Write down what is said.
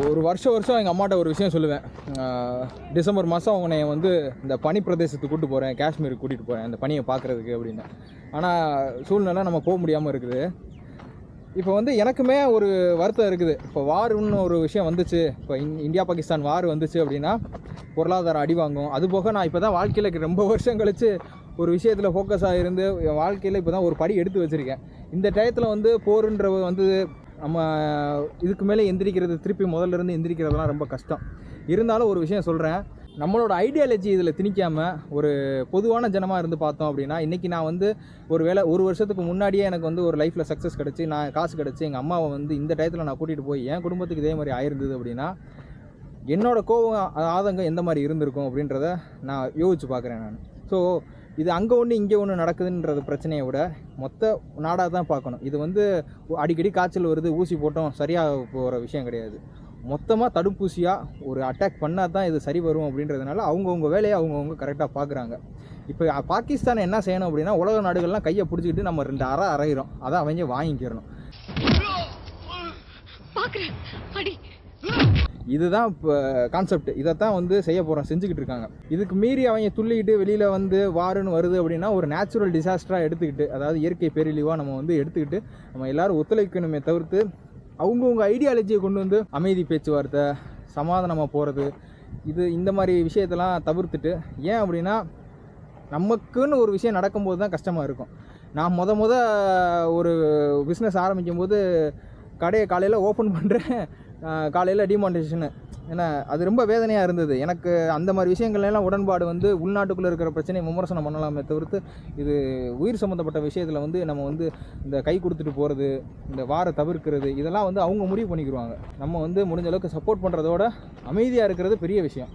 ஒரு வருஷம் எங்கள் அம்மாட்ட ஒரு விஷயம் சொல்லுவேன். டிசம்பர் மாதம் உன்னை வந்து இந்த பனி பிரதேசத்துக்கு கூப்பிட்டு போகிறேன், காஷ்மீருக்கு கூட்டிகிட்டு போகிறேன் இந்த பனியை பார்க்குறதுக்கு அப்படின்னு. ஆனால் சூழ்நிலை நம்ம போக முடியாமல் இருக்குது. இப்போ வந்து எனக்குமே ஒரு வருத்தம் இருக்குது. இப்போ வாருன்னு ஒரு விஷயம் வந்துச்சு, இப்போ இந்தியா பாகிஸ்தான் வார் வந்துச்சு அப்படின்னா பொருளாதாரம் அடி வாங்கும். அதுபோக நான் இப்போ தான் வாழ்க்கையில் ரொம்ப வருஷம் கழித்து ஒரு விஷயத்தில் ஃபோக்கஸாக இருந்து என் வாழ்க்கையில் இப்போ தான் ஒரு படி எடுத்து வச்சுருக்கேன். இந்த டயத்தில் வந்து போருன்றது வந்து நம்ம இதுக்கு மேலே எந்திரிக்கிறது, திருப்பி முதல்லேருந்து எந்திரிக்கிறதுலாம் ரொம்ப கஷ்டம். இருந்தாலும் ஒரு விஷயம் சொல்கிறேன், நம்மளோட ஐடியாலஜி இதில் திணிக்காமல் ஒரு பொதுவான ஜனமாக இருந்து பார்த்தோம் அப்படின்னா, இன்றைக்கி நான் வந்து ஒரு வேளை ஒரு வருஷத்துக்கு முன்னாடியே எனக்கு வந்து ஒரு லைஃப்பில் சக்ஸஸ் கிடச்சி, நான் காசு கிடச்சி, எங்கள் அம்மாவை வந்து இந்த டயத்தில் நான் கூட்டிகிட்டு போய் என் குடும்பத்துக்கு இதே மாதிரி ஆயிருந்தது அப்படின்னா, என்னோடய கோபம் ஆதங்கம் எந்த மாதிரி இருந்திருக்கும் அப்படின்றத நான் யோசிச்சு பார்க்குறேன் நான். ஸோ இது அங்கே ஒன்று இங்கே ஒன்று நடக்குதுன்றது பிரச்சனையை விட மொத்த நாடாக தான் பார்க்கணும். இது வந்து அடிக்கடி காய்ச்சல் வருது, ஊசி போட்டோம் சரியாக போகிற விஷயம் கிடையாது. மொத்தமாக தடுப்பூசியாக ஒரு அட்டாக் பண்ணால் தான் இது சரி வரும் அப்படின்றதுனால அவங்கவுங்க வேலையை அவங்கவுங்க கரெக்டாக பார்க்குறாங்க. இப்போ பாகிஸ்தான் என்ன செய்யணும் அப்படின்னா, உலக நாடுகள்லாம் கையை பிடிச்சிக்கிட்டு நம்ம 2 அரைகிறோம், அதை அவங்க வாங்கிக்கிறணும். இதுதான் இப்போ கான்செப்ட். இதைத்தான் வந்து செய்ய போகிறோம், செஞ்சுக்கிட்டு இருக்காங்க. இதுக்கு மீறி அவங்க துள்ளிக்கிட்டு வெளியில் வந்து வாருன்னு வருது அப்படின்னா ஒரு நேச்சுரல் டிசாஸ்டராக எடுத்துக்கிட்டு, அதாவது இயற்கை பேரிழிவாக நம்ம வந்து எடுத்துக்கிட்டு நம்ம எல்லோரும் ஒத்துழைக்கணுமே தவிர்த்து அவங்கவுங்க ஐடியாலஜியை கொண்டு வந்து அமைதி பேச்சுவார்த்தை, சமாதானமாக போகிறது, இந்த மாதிரி விஷயத்தெல்லாம் தவிர்த்துட்டு, ஏன் அப்படின்னா நமக்குன்னு ஒரு விஷயம் நடக்கும்போது தான் கஷ்டமாக இருக்கும். நான் ஒரு பிஸ்னஸ் ஆரம்பிக்கும் போது கடையை காலையில் ஓப்பன் பண்ணுறேன், காலையில் டிமானிட்டேஷனு. ஏன்னா அது ரொம்ப வேதனையாக இருந்தது எனக்கு. அந்த மாதிரி விஷயங்கள்லாம் உடன்பாடு வந்து உள்நாட்டுக்குள்ளே இருக்கிற பிரச்சனையை விமர்சனம் பண்ணலாமே தவிர்த்து, இது உயிர் சம்மந்தப்பட்ட விஷயத்தில் வந்து நம்ம வந்து இந்த கை கொடுத்துட்டு போகிறது, இந்த வாரை தவிர்க்கிறது, இதெல்லாம் வந்து அவங்க முடிவு பண்ணிக்கிடுவாங்க. நம்ம வந்து முடிஞ்ச அளவுக்கு சப்போர்ட் பண்ணுறதோட அமைதியாக இருக்கிறது பெரிய விஷயம்.